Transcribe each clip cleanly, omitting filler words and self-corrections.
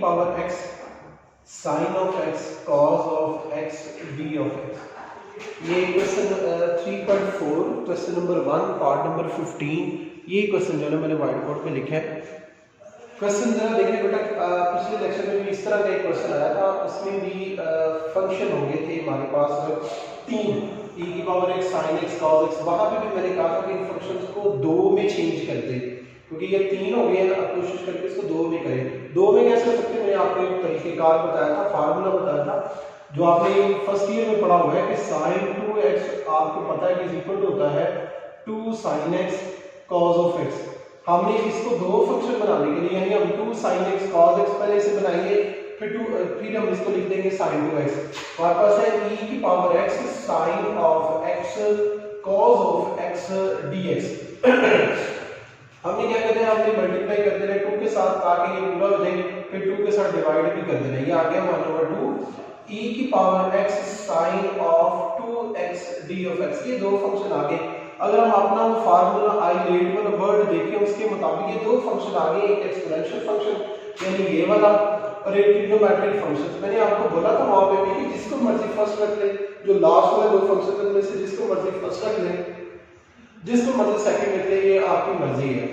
Power x sine of x cos of x d of x। ये question 3.4 question number 1 part number 15। ये question जो है मैंने white board पे लिखा है। क्वेश्चन जरा देखिए बेटा, पिछले लेक्चर में भी इस तरह का एक क्वेश्चन आया था, उसमें भी फंक्शन हो गए थे हमारे पास 3 e की power x sin x cos x। वहां पे भी मैंने कहा था कि इन फंक्शंस को 2 में चेंज कर दे, क्योंकि ये 3 हो गए हैं। आप कोशिश करके इसको 2 में करें। 2 में कैसे हो सकते हैं, मैंने आपको एक तरीकेकार बताया था, फार्मूला बताया था जो आपने फर्स्ट ईयर में पढ़ा हुआ है कि sin 2x आपको पता है कि इक्वल होता है 2 sin x cos of x। हमने इसको 2 फंक्शन बनाने के लिए, यानी हम 2 sin x cos x पहले से बनाएंगे, फिर हम इसको लिख देंगे sin 2x। हमारे पास है e की power x sin of x cos of x dx। हमने क्या करना है, हमने मल्टीप्लाई कर देना है 2 के साथ ताकि ये पूरा हो जाए, फिर 2 के साथ डिवाइड भी कर देना है। ये आ गया 1/2 e की power x sin of 2x d of x। ये 2 फंक्शन आ गए। अगर हम अपना फार्मूला आई लेट वाला वर्ड देखें, उसके मुताबिक ये 2 फंक्शन आ गए, एक एक्सपोनेंशियल फंक्शन यानी ये वाला और एक ट्रिग्नोमेट्रिक फंक्शन। मैंने आपको बोला था वहां पे भी कि जिसको मर्जी फर्स्ट रख ले, जो लास्ट वाले 2 फंक्शन में से जिसको मर्जी फर्स्ट रख ले, जिसको मतलब सेकंड लेते हैं, ये आपकी मर्जी है।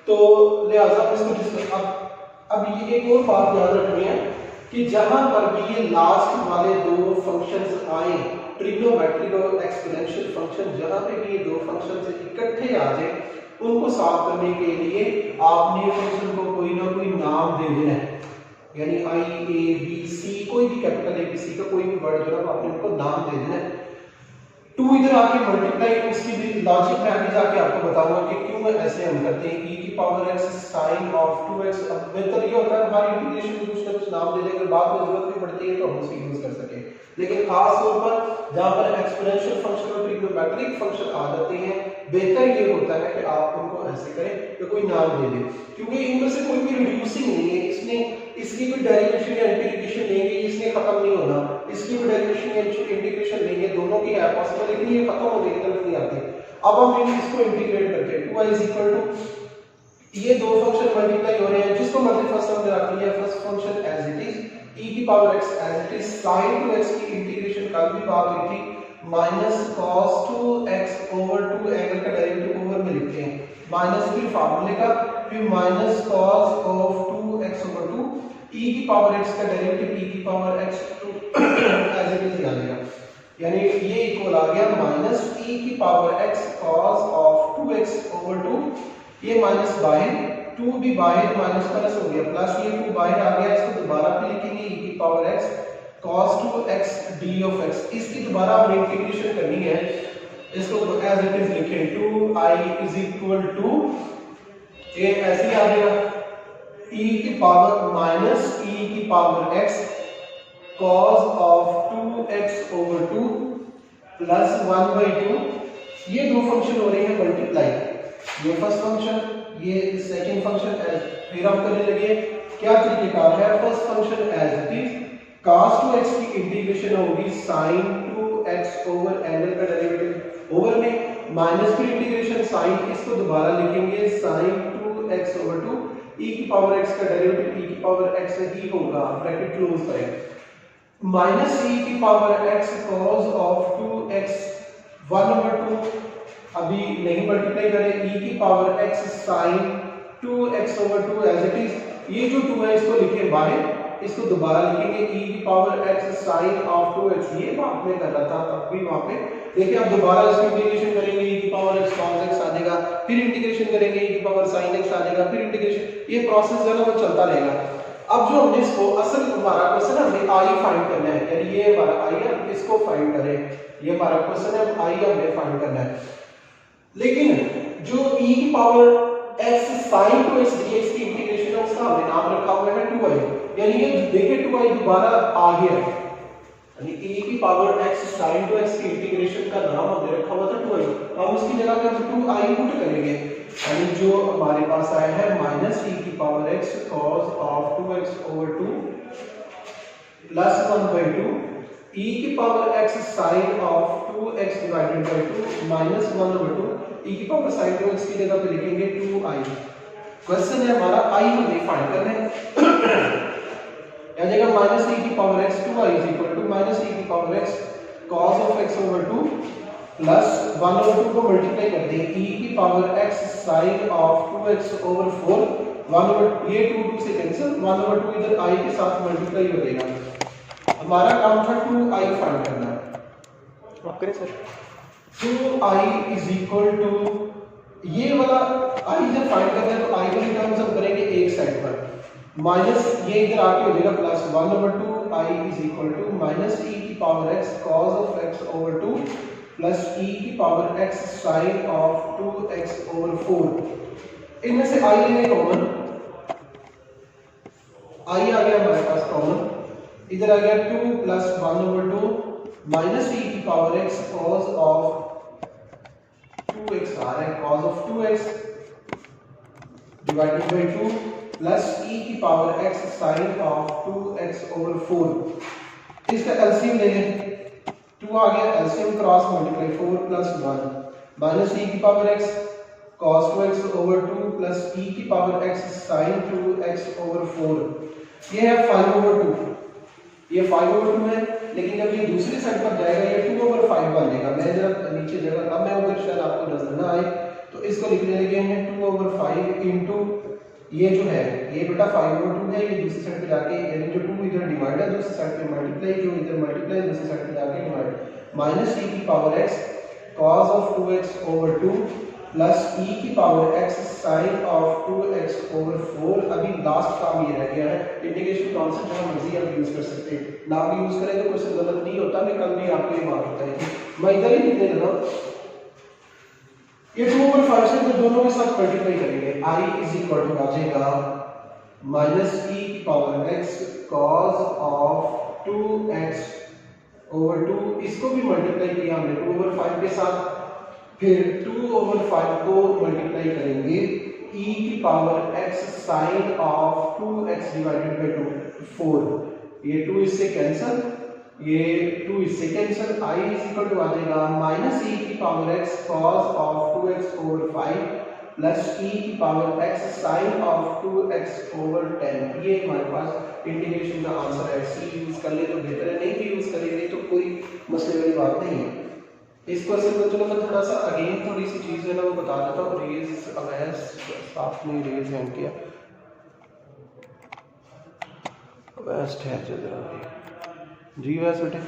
तो लिहाजा इसको अब ये एक और बात याद रखनी है कि जहां पर भी ये लास्ट वाले 2 फंक्शंस आए, ट्रिग्नोमेट्रिक और एक्सपोनेंशियल फंक्शन, जहां पे भी ये 2 फंक्शंस इकट्ठे आ जाए, उनको साफ करने के लिए आपने फंक्शन को कोई ना कोई नाम दे देना है। यानी i a b c कोई भी कैपिटल a b c का कोई भी वर्ड जो है आपने उनको नाम दे देना है। 2 इधर आके मल्टीप्लाई, उसकी भी लॉजिक मैं आगे जाके आपको बताऊंगा कि क्यों ऐसे हम करते हैं। e की power x sin of 2x। अब बेहतर ये होता है हमारी इंटीग्रेशन में कुछ ना कुछ नाम दे देंगे, बाद में जरूरत भी पड़ती है तो हम उसकी यूज कर सके। लेकिन खास तौर पर जहां पर एक्सपोनेंशियल फंक्शन और ट्रिग्नोमेट्रिक फंक्शन आ जाते हैं, बेहतर ये होता है कि आप उनको ऐसे करें कि कोई नाम दे दें, क्योंकि इनमें से कोई भी रिड्यूसिंग नहीं है, इसने इसकी कोई डेरिवेशन या इंटीग्रेशन नहीं है, इसने खत्म नहीं होना, इसकी भी डेरिवेशन या इंटीग्रेशन नहीं है, दोनों की है पॉसिबल, लेकिन ये खत्म होने की तरफ नहीं आती। अब हम इसको इंटीग्रेट करते हैं। 2y = ये 2 फंक्शन मल्टीप्लाई हो रहे हैं, जिसको मर्जी फर्स्ट हमने रख लिया, first function as it is, e की power x as it is, sin 2x की इंटीग्रेशन कल भी बात हुई थी, -cos 2x ओवर 2 एंगल का डेरिवेटिव ओवर में लिखते हैं, माइनस फिर फार्मूले का, फिर -cos of 2x over 2, e की पावर x का डेरिवेटिव e की power x as it is आ जाएगा, यानी ये इक्वल आ गया -e की power x cos of 2x over 2। ये माइनस बाहर, 2 भी बाहर, माइनस प्लस हो गया, प्लस ये 2 बाहर आ गया, इसको दोबारा पे लिखेंगे e की power x cos 2x d of x। इसकी दोबारा हमने इंटीग्रेशन करनी है, इसको एज इट इज लिखें 2i = ये ऐसे आ गया e की पावर माइनस e की power x cos of 2x over 2 plus 1/2। ये 2 फंक्शन हो रहे हैं मल्टीप्लाई, ये फर्स्ट फंक्शन, ये सेकंड फंक्शन, फिर हम करने लगे क्या तरीकेकार है, first function as it is, cos 2x की इंटीग्रेशन होगी sin 2x ओवर एंगल का डेरिवेटिव ओवर में, माइनस फिर इंटीग्रेशन sin, इसको दोबारा लिखेंगे sin 2x ओवर 2, e की पावर x का डेरिवेटिव e की पावर x ही होगा, ब्रैकेट क्लोज करें, माइनस e की power x cos of 2x 1/2। अभी नहीं मल्टीप्लाई करें, e की power x sin 2x over 2 as it is, ये जो 2 है इसको लिखे बाहर, इसको दोबारा लिखेंगे e की power x sin of 2x। ये बात में कर रहा था तब भी वहां पे, देखिए अब दोबारा इसकी इंटीग्रेशन करेंगे, e की पावर x cos x आ जाएगा, फिर इंटीग्रेशन करेंगे e की पावर sin x आ जाएगा, फिर इंटीग्रेशन, ये प्रोसेस जो है वो चलता रहेगा। अब जो हमने इसको असल हमारा क्वेश्चन हमने i फाइंड करना है, यानी ये हमारा i है, इसको फाइंड करें, ये हमारा क्वेश्चन है, i हमने फाइंड करना है। लेकिन जो e की power x sin 2x dx की इंटीग्रेशन है, उसका हमने नाम रखा हुआ है 2i, यानी ये देखिए 2i दोबारा आ गया, यानी e की पावर x sin 2x की इंटीग्रेशन का नाम हमने रखा हुआ था 2i, हम उसकी जगह पे 2i पुट करेंगे, यानी जो हमारे पास आया है -e की power x cos of 2x over 2 plus 1/2 e की power x sin of 2x divided by 2 minus 1/2 e की पावर sin 2x की जगह पे लिखेंगे 2i। क्वेश्चन है हमारा i हमें फाइंड करना है। माइनस ई की power x 2i is equal to minus e की power x cos of x over 2 plus 1 over 2 को मल्टीप्लाई कर दें e की power x sine of 2x over 4 1 over ये 2 से कैंसिल 1 ओवर 2 इधर i के साथ मल्टीप्लाई हो जाएगा। हमारा काम था 2i फाइंड करना। आप करें sir. 2i is equal to ये वाला i जब फाइंड करना है तो i वाली टर्म्स हम करेंगे एक साइड पर माइनस ये इधर आके हो जाएगा plus 1 over 2 i is equal to minus e की power x cos of x over 2 plus e की power x sine of 2x over 4। इनमें से i लेने कॉमन, i आ गया हमारे पास कॉमन, इधर आ गया 2 प्लस 1 ओवर 2 माइनस e की power x cos of 2x आ रहा है cos of 2x divided by 2 plus e की power x sine of 2x over 4। इसका एलसीएम ले लें 2 आ गया LCM cross multiply 4 plus 1 minus e की power x cos 2x over 2 plus e की power x sin 2x over 4। ये है 5 ओवर 2, ये 5 ओवर 2 है, लेकिन जब ये दूसरी साइड पर जाएगा ये 2 ओवर 5 बनेगा। मैं जरा नीचे जगह अब मैं उधर शायद आपको नजर ना आए तो इसको लिखने लगे हैं 2 ओवर 5 इंटू ये जो है ये बेटा 5 ओवर 2 है, ये दूसरी साइड पे जाके यानी जो 2 इधर डिवाइड है दूसरी साइड पे मल्टीप्लाई, जो इधर मल्टीप्लाई दूसरी साइड पे जाके डिवाइड माइनस e की power x cos of 2x over 2 plus e की power x sin of 2x over 4। अभी लास्ट काम ये रह गया है इंटीग्रेशन कॉन्सेप्ट जहां मर्जी आप यूज कर सकते हैं, ना भी यूज करें तो क्वेश्चन गलत नहीं होता, मैं कल भी आपके लिए बात होता है। मैं इधर ही लिखने लगा ये 2 ओवर 5 से तो दोनों के साथ मल्टीप्लाई करेंगे i इज इक्वल टू आ जाएगा माइनस e की power x cos of 2x over 2, इसको भी मल्टीप्लाई किया हमने 2 ओवर 5 के साथ, फिर 2 ओवर 5 को मल्टीप्लाई करेंगे e की power x sine of 2x divided by 4। ये 2 इससे कैंसिल, ये 2 इससे cancel, i is equal to आ जाएगा माइनस e की power x cos of 2x over 5 plus e की power x sine of 2x over 10। ये हमारे पास इंटीग्रेशन का आंसर है। सी यूज कर ले तो बेहतर है, नहीं भी यूज करेंगे तो कोई मसले वाली बात नहीं है। इस क्वेश्चन में चलो मैं थोड़ा सा अगेन थोड़ी सी चीज है ना वो बता देता हूँ। रेज अवैस आपने रेज हैंड किया वेस्ट है जरा जी वैस बेटे।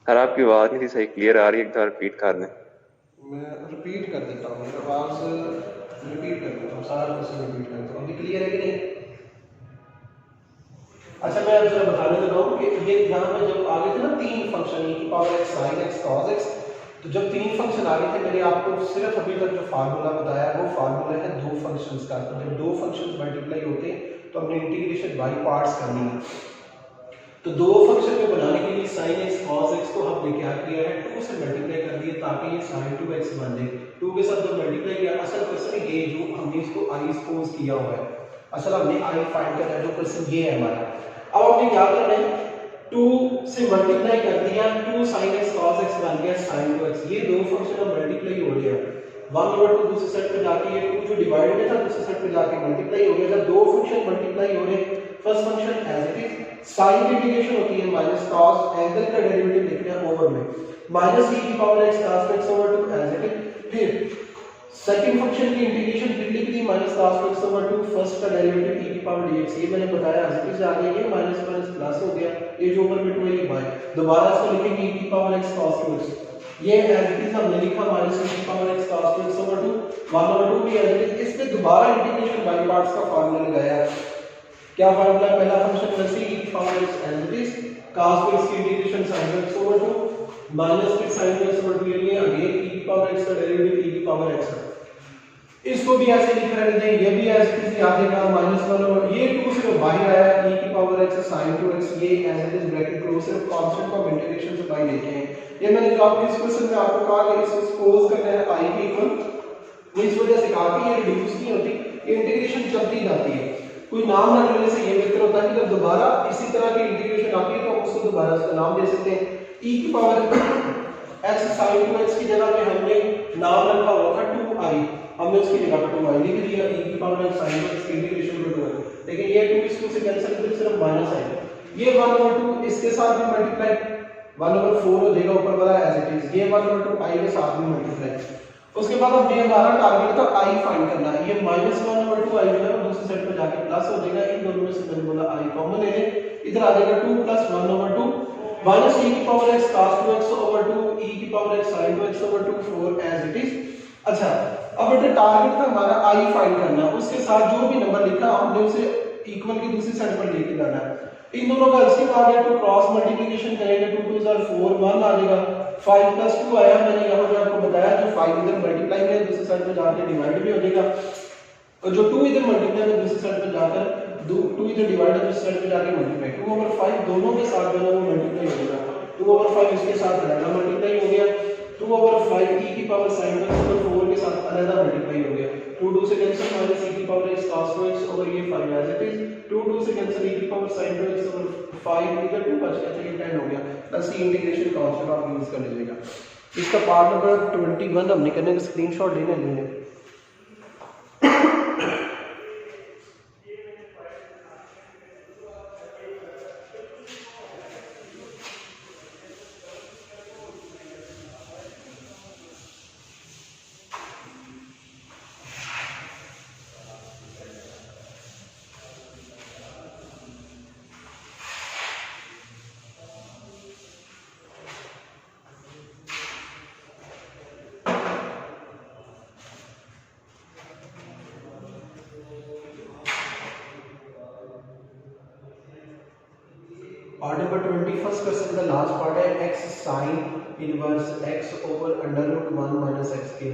सर आपकी आवाज नहीं थी सही क्लियर आ रही है, एक बार रिपीट कर दें। मैं रिपीट कर देता हूँ, आवाज रिपीट कर देता हूँ, सारा क्वेश्चन रिपीट कर देता हूँ। अभी क्लियर है कि नहीं? अच्छा मैं अब जरा बताने लगा हूँ कि ये यहाँ पे जब आगे थे ना 3 फंक्शन e की power x sin x cos x, तो जब 3 फंक्शन आगे थे मैंने आपको सिर्फ अभी तक जो फार्मूला बताया वो फार्मूला है 2 फंक्शंस का। तो जब 2 फंक्शंस मल्टीप्लाई होते हैं तो हमने इंटीग्रेशन बाय पार्ट्स करनी है। तो 2 फंक्शन में बनाने के लिए sin x cos x को हमने क्या किया है 2 से मल्टीप्लाई कर दिया ताकि ये sin 2x बन जाए। 2 के साथ जब मल्टीप्लाई किया असल क्वेश्चन ये जो हमने इसको i सपोज किया हुआ है, असल हमने i फाइंड करना है, जो क्वेश्चन ये है हमारा। अब हमने क्या करना है 2 से मल्टीप्लाई कर दिया 2 sin x cos x बन गया sin 2x। ये 2 फंक्शन अब मल्टीप्लाई हो रहे हैं 1 ओवर 2 दूसरी साइड पे जाके ये 2 जो डिवाइड में था दूसरी साइड पे जाके मल्टीप्लाई हो गया। जब 2 फंक्शन मल्टीप्लाई हो रहे first function as it is sin की इंटीग्रेशन होती है माइनस cos, एंगल का डेरिवेटिव लिखना है ओवर में माइनस e की power x cos x over 2 as it is. फिर सेकंड फंक्शन की इंटीग्रेशन फिर लिख दी minus cos x over 2 first का डेरिवेटिव e की पावर dx। ये मैंने बताया एज इट इज आ गया, ये माइनस माइनस प्लस हो गया, ये जो ऊपर में 2 है बाय दोबारा इसको लिखेंगे e की पावर x cos 2x। ये एज इट इज हमने लिखा माइनस e की power x cos 2x over 2 1 over 2 भी एज इट इज। इस पे दोबारा इंटीग्रेशन बाय पार्ट्स का फार्मूला लगाया। क्या फार्मूला? पहला फंक्शन वैसे e की power x as it is cos 2x की integration sin 2x over 2 minus फिर sin 2x ओवर 2 ये लिए अगेन e की पावर x का डेरिवेटिव e की पावर x। इसको भी ऐसे लिख रहे थे, ये भी ऐसे किसी आ जाएगा माइनस 1 और ये 2 से बाहर आया e की पावर x sin 2x, ये as it is bracket close सिर्फ कांस्टेंट को हम इंटीग्रेशन से बाहर लेते हैं। ये मैंने जो आपको इस क्वेश्चन में आपको कहा कि इसको सपोज करना है i के इक्वल, इस वजह से कहा कि ये रिड्यूस नहीं होती, ये इंटीग्रेशन चलती जाती है। कोई नाम ना लेने से ये बेहतर होता है कि जब दोबारा इसी तरह की इंटीग्रेशन आती है तो हम उसको दोबारा उसका नाम दे सकते हैं। e की पावर x sin 2x की जगह पे हमने नाम रखा हुआ था 2i, हमने उसकी जगह पे 2i लिख दिया, e की पावर x sin 2x की इंटीग्रेशन को 2i। लेकिन ये 2 इस 2 से कैंसिल करके सिर्फ माइनस आएगा। ये 1/2 इसके साथ भी मल्टीप्लाई 1/4 हो जाएगा ऊपर वाला एज इट इज, ये 1/2 i के साथ भी मल्टीप्लाई। उसके बाद अब ये हमारा टारगेट था i फाइंड करना है। ये -1/2 i जो है दूसरी साइड पे जाके प्लस हो जाएगा, इन दोनों में से मैंने बोला i कॉमन ले लें, इधर आ जाएगा 2 + 1/2 माइनस e की power x cos 2x/2 e की power x sin 2x/2 4 as it is. अच्छा अब बेटा टारगेट था हमारा i फाइंड करना, उसके साथ जो भी नंबर लिखा हमने उसे इक्वल की दूसरी साइड पर लेके जाना है। इन दोनों का एलसीएम आ गया तो क्रॉस मल्टीप्लिकेशन करेंगे, 2 2 4 4 1 आ जाएगा, 5 + 2 आया, मैंने यहाँ पे आपको बताया जो 5 इधर मल्टीप्लाई में दूसरी साइड पे जाके डिवाइड भी हो जाएगा, और जो 2 इधर मल्टीप्लाई में दूसरी साइड पे जाकर 2 इधर डिवाइड है दूसरी साइड पे जाके मल्टीप्लाई, 2/5 दोनों के साथ जो है वो मल्टीप्लाई हो जाएगा, 2/5 इसके साथ अलग मल्टीप्लाई हो गया, 2/5 e की पावर sin 4 के साथ अलग मल्टीप्लाई हो गया, 2 2 से कैंसिल माइनस e की power x cos 2x over ये 5 एज इट इज, 2 2 से कैंसिल e की पावर sin 2x ओवर 5 इधर 2 बच गया, चलिए 10 हो गया, प्लस ये इंटीग्रेशन कांस्टेंट आप यूज कर लीजिएगा। इसका पार्ट नंबर 21 हमने करने का स्क्रीनशॉट लेना है। पार्ट नंबर 21 क्वेश्चन का लास्ट पार्ट है x sin inverse x over √1 minus x के।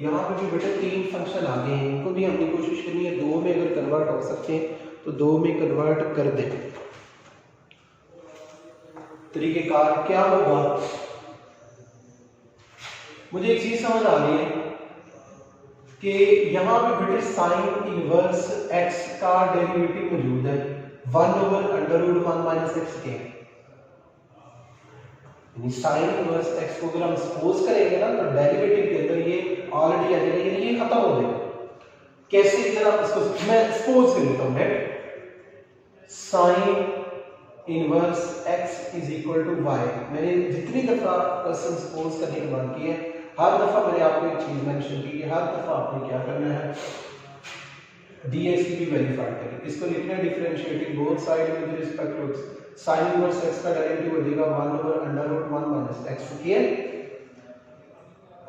यहाँ पे भी बेटा 3 फंक्शन आ गए हैं, इनको भी हमने कोशिश करनी है 2 में अगर कन्वर्ट हो सकते हैं तो 2 में कन्वर्ट कर दें। तरीकेकार क्या होगा, मुझे एक चीज समझ आ रही है कि यहाँ पे बेटे साइन इनवर्स x का डेरिवेटिव मौजूद है 1/√1 माइनस x के, यानी साइन इनवर्स x को अगर हम सपोज करेंगे ना तो डेरिवेटिव के अंदर ये ऑलरेडी आ जाएगा, यानी ये खत्म हो जाएगा। कैसे, जरा इसको मैं सपोज कर लेता हूं, sine inverse x is equal to y। मैंने जितनी दफा क्वेश्चन सपोज करने की बात की है हर दफा मैंने आपको एक चीज मेंशन की है, हर दफा आपने क्या करना है dx की भी वैल्यू फाइंड करें। इसको लिखना है differentiating both side with respect to x, sin inverse x का डेरिवेटिव हो जाएगा 1/√1 माइनस x स्क्वायर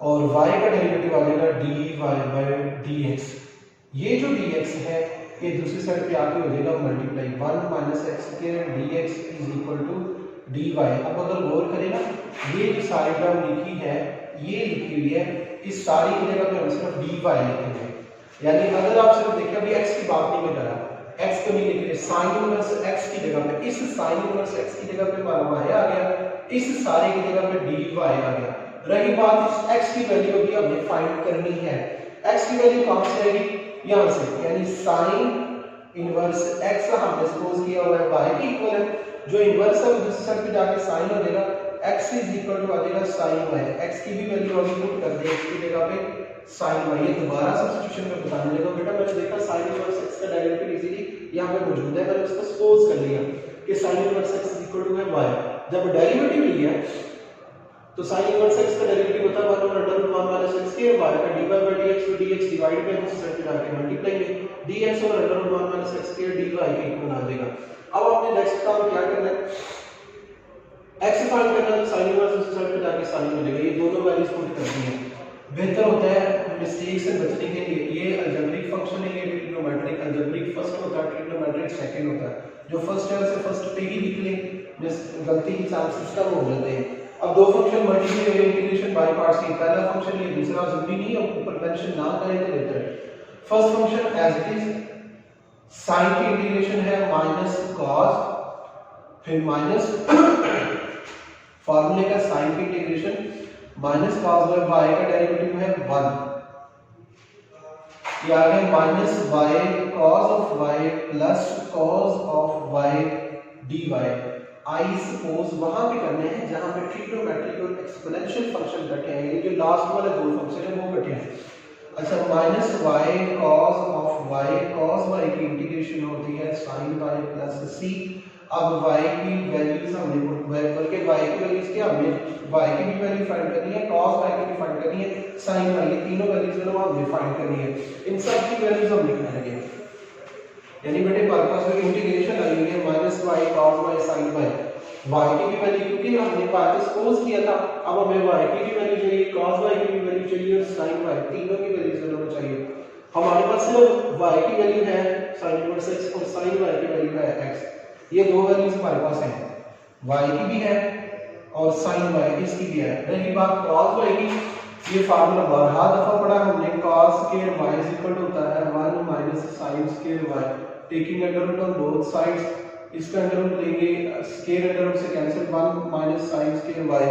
और y का डेरिवेटिव आ जाएगा dy/dx। ये जो dx है ये दूसरी साइड पे आके हो जाएगा multiply 1 minus x square dx is equal to dy। अब अगर गौर करें ना ये जो सारी टर्म लिखी है ये लिखी हुई है, इस सारी की जगह पे हम सिर्फ dy लिखेंगे, यानी अगर आप सिर्फ देखिए अभी x की बात नहीं कर रहा, x को नहीं लिख रहे, sin इनवर्स x की जगह पे इस sin इनवर्स x की जगह पे हमारा y आ गया, इस सारे की जगह पे dy आ गया। रही बात इस x की वैल्यू अभी हमें फाइंड करनी है, x की वैल्यू कहां से आएगी, यहां से, यानी sin इनवर्स x हमने सपोज किया हुआ है y के इक्वल है, जो इनवर्स है वो दूसरी साइड पे जाके sin हो जाएगा, x इज इक्वल टू आ जाएगा sin y, x की भी वैल्यू अभी पुट कर दे, x की जगह पे sin y। ये दोबारा सब्स्टिट्यूशन में बताने लगा बेटा, मैंने देखा sin इनवर्स x का डेरिवेटिव इजीली यहां पे मौजूद है, मैंने उसको सपोज कर लिया कि sin inverse x is equal to है y। जब डेरिवेटिव लिया तो sin इनवर्स x का डेरिवेटिव होता है 1/√1 माइनस x के, y का dy/dx, तो dx डिवाइड में दूसरी साइड पे जाके मल्टीप्लाई में dx और √1 माइनस x के dy के इक्वल आ जाएगा। अब आपने नेक्स्ट काम क्या करना है, x फाइंड करना है, तो sin इनवर्स दूसरी साइड पे जाके sin मिलेगा, ये दोनों वैल्यूज पुट करनी है। बेहतर होता है मिस्टेक से बचने के लिए, ये अलजेब्रिक फंक्शन है, ये ट्रिग्नोमेट्रिक, अलजेब्रिक फर्स्ट होता है, ट्रिग्नोमेट्रिक सेकंड होता है, जो फर्स्ट है उसे फर्स्ट पे ही लिख लें, गलती के चांसेस कम हो जाते हैं। अब दो फंक्शन मल्टीप्लाई और इंटीग्रेशन बाय पार्ट्स की, पहला फंक्शन ये दूसरा जरूरी नहीं है, ऊपर मेंशन ना करें तो बेहतर है। First function as it is sin की इंटीग्रेशन है माइनस cos, फिर माइनस फार्मूले का sin की इंटीग्रेशन माइनस cos y का डेरिवेटिव है 1, ये आ गया minus y cos of y plus cos of y dy। I suppose वहां पे करने हैं जहां पे ट्रिग्नोमेट्रिक और एक्सपोनेंशियल फंक्शन कटे हैं, ये जो लास्ट वाले दो फंक्शन है वो कटे हैं। अच्छा minus y cos of y, cos y की इंटीग्रेशन होती है साइन वाई प्लस सी। अब वाई की वैल्यूज हमने बल्कि वाई की वैल्यूज क्या, हमें वाई की भी वैल्यू फाइंड करनी है, कॉस वाई की भी फाइंड करनी है, साइन वाई की, तीनों वैल्यूज जो हमने फाइंड करनी है। इन सब की वैल्यूज हम लिखने लगे, यानी बेटे हमारे पास जो इंटीग्रेशन आई हुई है minus y cos y sine y, y की भी वैल्यू क्योंकि हमने पार्ट सपोज किया था, अब हमें वाई की भी वैल्यू चाहिए, कॉस वाई की भी वैल्यू चाहिए और साइन वाई, तीनों की वैल्यू जरूर चाहिए। हमारे पास सिर्फ वाई की वैल्यू है sin इनवर्स x और sin y की वैल्यू है x, ये दो वैल्यूज हमारे पास हैं, y की भी है और sin y इसकी भी है। रही बात cos y की, ये फार्मूला बारहा दफा पढ़ा हमने, cos square y is equal to होता है 1 minus sin square y, taking under root on both sides, इसका अंडर रूट लेंगे, स्क्वायर अंडर रूट से cancel, 1 minus sin square y,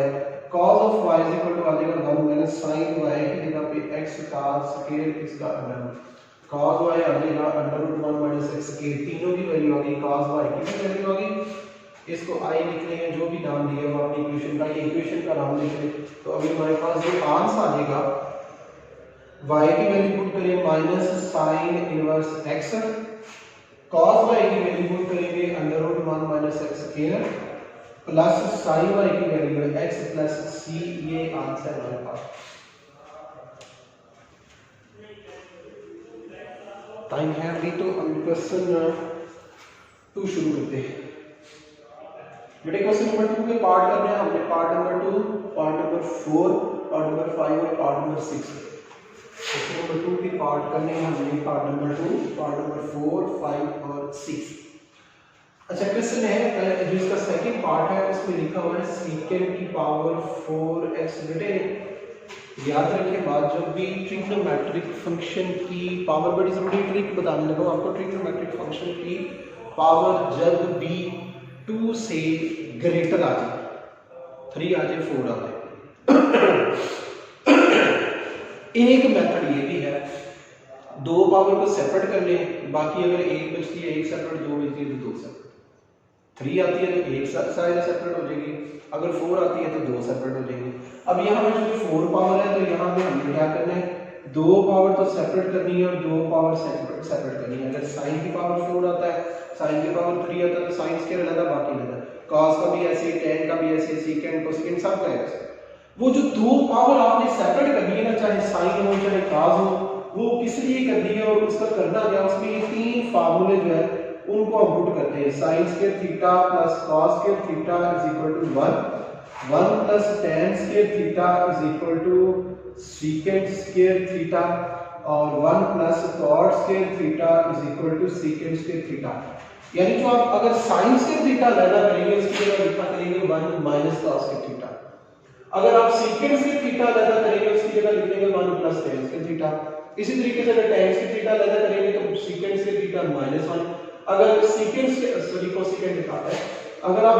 cos of y is equal to आ जाएगा 1 minus sin y की जगह पे x का स्क्वायर, इसका अंडर रूट, cos y आ जाएगा under root 1 minus x square, तीनों की वैल्यू आ गई, cos y की भी वैल्यू आ गई, इसको i लिख लेंगे, जो भी नाम दिया वो अपनी इक्वेशन का, ये इक्वेशन का नाम लिख लें। तो अभी हमारे पास जो आंसर आ जाएगा, y की वैल्यू पुट करें minus sin inverse x, cos y की वैल्यू पुट करेंगे under root 1 minus x square plus sin y की वैल्यू है x प्लस c, ये आंसर है हमारे पास। टाइम है अभी, तो हम क्वेश्चन 2 शुरू करते हैं। बेटे क्वेश्चन नंबर 2 के पार्ट करने हैं हमने, part number 2, part number 4, part number 5 और पार्ट नंबर 6। क्वेश्चन नंबर 2 के पार्ट करने हैं हमने, पार्ट नंबर 2, पार्ट नंबर 4, 5 और 6। अच्छा क्वेश्चन है जो इसका सेकंड पार्ट है, उसमें लिखा हुआ है सीकेंट की पावर 4x। बेटे याद रखिए बात, जब भी ट्रिग्नोमेट्रिक फंक्शन की पावर, बड़ी से बड़ी ट्रिक बताने लगा आपको, ट्रिग्नोमेट्रिक फंक्शन की पावर जब भी 2 से ग्रेटर आ जाए, 3 आ जाए, 4 आ जाए, एक मेथड ये भी है, दो पावर को सेपरेट कर लें, बाकी अगर एक बचती है एक सेपरेट, दो बचती है तो दो सेपरेट, 3 आती है तो एक साइड सेपरेट हो जाएगी, अगर 4 आती है तो दो सेपरेट हो जाएंगी। अब यहाँ पे जो 4 पावर है, तो यहाँ पे हमने क्या करना है, दो पावर तो सेपरेट करनी है और दो पावर सेपरेट करनी है। अगर साइन की पावर 4 आता है, साइन की पावर 3 आता है, तो साइन स्क्वायर अलग, बाकी अलग, cos का भी ऐसे, tan का भी ऐसे, secant कोसेकेंट सब का ऐसे। वो जो दो पावर आपने सेपरेट करनी है ना, चाहे साइन हो चाहे cos हो, वो किस लिए करनी है और उसका करना क्या, उसमें ये 3 फार्मूले जो है उनको हम पुट करते हैं, sin square theta plus cos square theta is equal to 1 plus tan square theta is equal to secant square theta और 1 plus cot square theta is equal to secant square theta. यानी जो आप अगर sin square theta लेना करेंगे, उसकी जगह लिखा करेंगे 1 माइनस cos स्क्वायर थीटा, अगर आप secant स्क्वायर थीटा लेना करेंगे, उसकी जगह लिखेंगे 1 प्लस tan स्क्वायर थीटा। इसी तरीके से अगर tan स्क्वायर थीटा लेना करेंगे तो secant स्क्वायर थीटा माइनस 1, अगर secant सॉरी कोसेकेंट लिखा है, अगर आप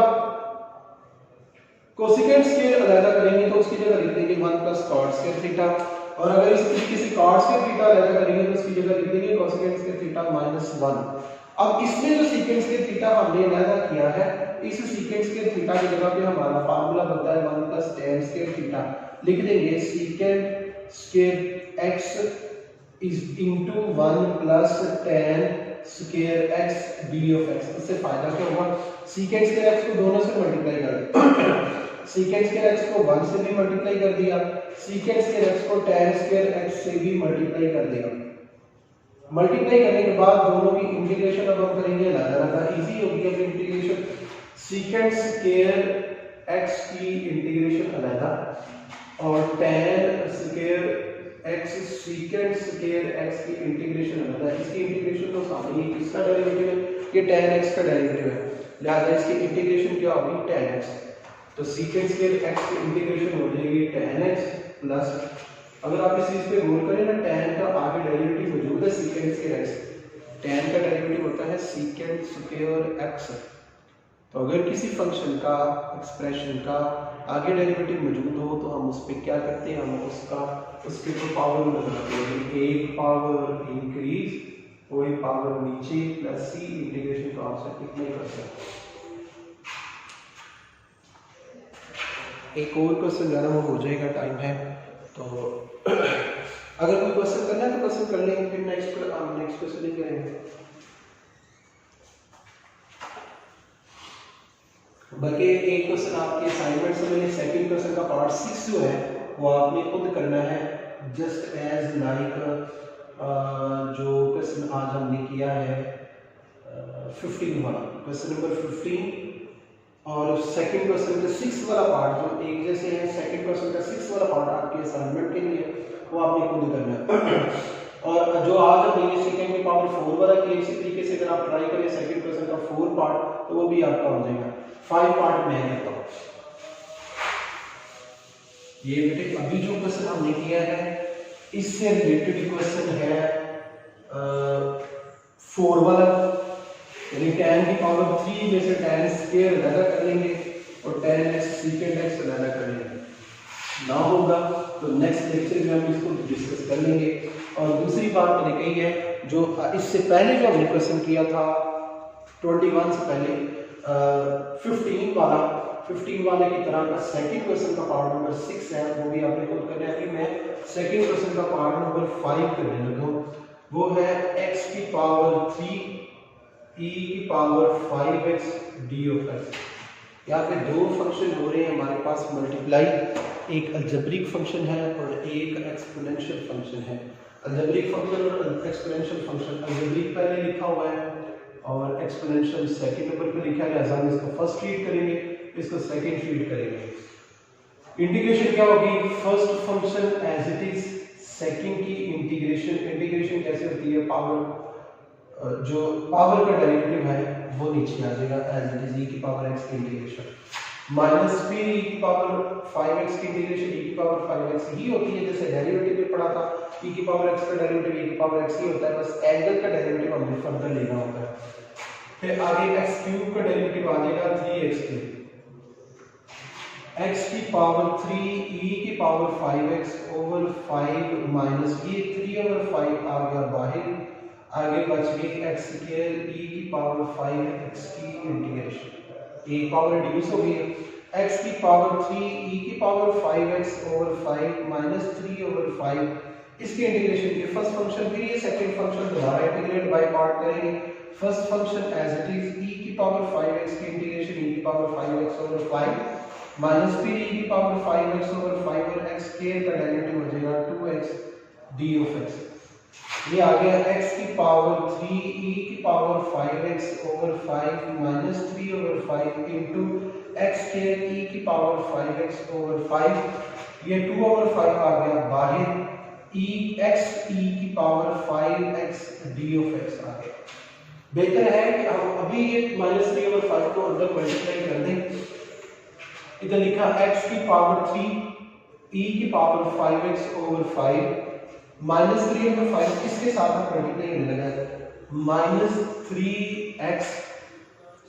कोसेकेंट स्क्वायर अलग करेंगे तो उसकी जगह लिख देंगे 1 प्लस cot स्क्वायर थीटा, और अगर इस तरीके से cot स्क्वायर थीटा अलग करेंगे तो उसकी जगह लिख देंगे कोसेकेंट स्क्वायर थीटा माइनस 1। अब इसमें जो secant स्क्वायर थीटा हमने अलग किया है, इस secant स्क्वायर थीटा की जगह पे हमारा फार्मूला बनता है 1 प्लस tan स्क्वायर थीटा, लिख देंगे secant square x is into 1 plus tan square x d of x। इससे फायदा क्या होगा, secant स्क्वायर x को दोनों से मल्टीप्लाई कर दें, secant स्क्वायर x को 1 से भी मल्टीप्लाई कर दिया, secant स्क्वायर x को tan स्क्वायर x से भी मल्टीप्लाई कर दिया। मल्टीप्लाई करने के बाद दोनों की इंटीग्रेशन अब हम करेंगे अलग-अलग, इजी होगी अब इंटीग्रेशन, secant स्क्वायर x की इंटीग्रेशन अलग और tan square x secant square x की इंटीग्रेशन अलग है। इसकी इंटीग्रेशन तो सामने ही, इसका डेरिवेटिव है, ये tan x का डेरिवेटिव है, लिहाजा इसकी इंटीग्रेशन क्या होगी tan x, तो secant स्क्वायर x की इंटीग्रेशन हो जाएगी tan x प्लस, अगर आप इस चीज पे गौर करें ना, tan का आगे डेरिवेटिव मौजूद है secant स्क्वायर x, tan का डेरिवेटिव होता है secant स्क्वायर x, तो अगर किसी फंक्शन का एक्सप्रेशन का आगे डेरिवेटिव मौजूद हो तो हम उस पर क्या करते हैं, हम उसके ऊपर पावर लगाते हैं, एक पावर इंक्रीज कोई पावर नीचे प्लस सी, इंटीग्रेशन का आंसर कितना ही करते हैं। एक और क्वेश्चन ज़्यादा वो हो जाएगा, टाइम है तो अगर कोई क्वेश्चन करना है तो क्वेश्चन कर लेंगे, फिर नेक्स्ट क्वेश्चन ही करेंगे। बल्कि एक क्वेश्चन आपके असाइनमेंट से मैंने सेकंड क्वेश्चन का पार्ट 6 जो है वो आपने खुद करना है, जस्ट एज लाइक जो क्वेश्चन आज हमने किया है 15 वाला, क्वेश्चन नंबर 15 और सेकंड क्वेश्चन का 6 वाला पार्ट जो एक जैसे है, सेकंड क्वेश्चन का 6 वाला पार्ट आपके असाइनमेंट के लिए वो आपने खुद करना है। और जो आज हमने सेकंड के पावर 4 वाला किया, इसी तरीके से अगर आप ट्राई करें सेकंड क्वेश्चन का 4 पार्ट तो वो भी आपका हो जाएगा। 5 पार्ट मैं लेता हूँ। ये बेटे अभी जो क्वेश्चन हमने किया है इससे रिलेटेड क्वेश्चन है 4 वाला, यानी tan की पावर 3 में से tan स्क्वायर अलग कर लेंगे और tan x secant x अलग कर लेंगे। ना होगा तो नेक्स्ट लेक्चर में हम इसको डिस्कस कर लेंगे। और दूसरी बात मैंने कही है, जो इससे पहले जो हमने क्वेश्चन किया था 21 से पहले 15 वाले की तरह का सेकंड क्वेश्चन का पार्ट नंबर 6 है, वो भी आपने खुद करना है। अभी मैं सेकंड क्वेश्चन का पार्ट नंबर 5 करने लगा हूं, वो है x की पावर 3 e की power 5x d of x। यहाँ पे दो फंक्शन हो रहे हैं हमारे पास मल्टीप्लाई, एक अलजेब्रिक फंक्शन है और एक एक्सपोनेंशियल फंक्शन है। अलजेब्रिक फंक्शन और एक्सपोनेंशियल फंक्शन, अलजेब्रिक पहले लिखा हुआ है और एक्सपोनेंशियल सेकंड नंबर पे लिखा है, लिहाजा हम इसको फर्स्ट ट्रीट करेंगे, इसको सेकंड ट्रीट करेंगे। इंटीग्रेशन क्या होगी, first function as it is, second की इंटीग्रेशन कैसे होती है, पावर जो पावर का डेरिवेटिव है वो नीचे आ जाएगा एज इट इज, e की पावर x की इंटीग्रेशन माइनस फिर e की पावर 5x की इंटीग्रेशन e की पावर 5x ही होती है, जैसे डेरिवेटिव में पढ़ा था e की पावर x का डेरिवेटिव e की पावर x ही होता है, बस एंगल का डेरिवेटिव हमने फर्दर लेना होता है। फिर आगे x क्यूब का डेरिवेटिव आ जाएगा 3x क्यूब, x की पावर 3 e की पावर 5x ओवर 5 माइनस ये 3 ओवर 5 आ गया बाहर, आगे बच गई x स्क्वायर e की पावर 5x की इंटीग्रेशन, एक पावर रिड्यूस हो गई है, x की पावर 3 e की power 5x over 5 minus 3 over 5, इसकी इंटीग्रेशन की फर्स्ट फंक्शन, फिर ये सेकंड फंक्शन दोबारा इंटीग्रेट बाय पार्ट करेंगे। First function as it is e की पावर 5x की इंटीग्रेशन e की पावर 5x ओवर 5 माइनस फिर e की पावर 5x ओवर 5 और x स्क्वायर का डेरिवेटिव हो जाएगा 2x d ऑफ x। ये आ गया x की पावर 3 e की power 5x over 5 minus 3 over 5 into x square e की पावर 5x ओवर 5, ये 2 ओवर 5 आ गया बाहर, x e की power 5x d of x आ गया। बेहतर है कि हम अभी ये माइनस 3 ओवर 5 को अंदर मल्टीप्लाई कर दें। इधर लिखा x की पावर 3 e की power 5x over 5 minus 3 over 5, इसके साथ हम मल्टीप्लाई करने लगा है, माइनस 3x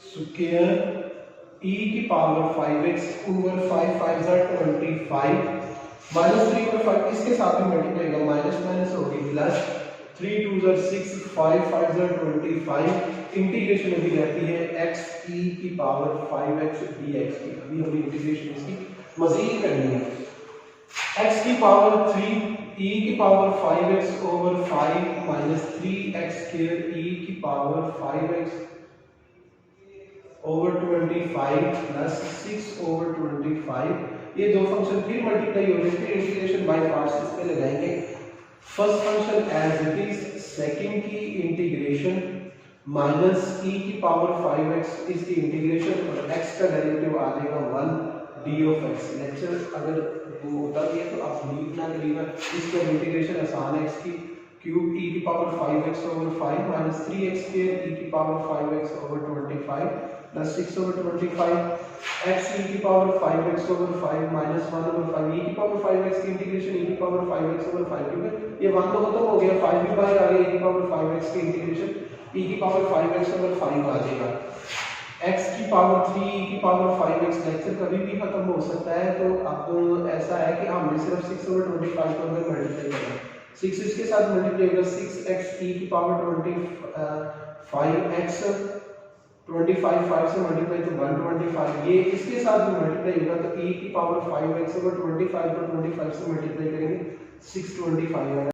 स्क्वायर e की power 5x over 5 5 25 minus 3 over 5, इसके साथ में मल्टीप्लाई होगा, माइनस माइनस होगी प्लस, 3 2 6 5 5 25, इंटीग्रेशन अभी रहती है x e की पावर 5x dx की। अभी हमें इंटीग्रेशन इसकी मजीद करनी है। x की पावर 3 e की power 5x over 5 minus 3x square e की power 5x over 25 plus 6 over 25, ये दो फंक्शन फिर मल्टीप्लाई हो गए, फिर इंटीग्रेशन बाय पार्ट्स इस पे लगाएंगे। First function as it is, second की इंटीग्रेशन माइनस e की पावर 5x इसकी इंटीग्रेशन और x का डेरिवेटिव आ जाएगा 1 d ऑफ x। लेक्चर अगर वो होता भी है तो आप लीव ना करिएगा, इसका इंटीग्रेशन आसान है, x की क्यूब e की power 5x over 5 minus 3x square e की power 5x over 25 plus 6 over 25, x e की power 5x over 5 minus 1 over 5 e की पावर 5x की इंटीग्रेशन e की पावर 5x ओवर 5, क्योंकि ये 1 तो खत्म हो गया, 5 भी बाहर आ गया, e की पावर 5x की इंटीग्रेशन e की पावर 5x ओवर 5 आ जाएगा, x की पावर 3 e की पावर 5x। लेक्चर कभी भी खत्म हो सकता है, तो अब ऐसा है कि हमने सिर्फ 6 ओवर 25 को अंदर मल्टीप्लाई करना है, 6 इसके साथ मल्टीप्लाई होगा, 6x e की पावर 25x 25 5 से मल्टीप्लाई तो 125, ये इसके साथ भी मल्टीप्लाई होगा तो e की पावर 5x ओवर 25 को 25 से मल्टीप्लाई करेंगे 625 आएगा।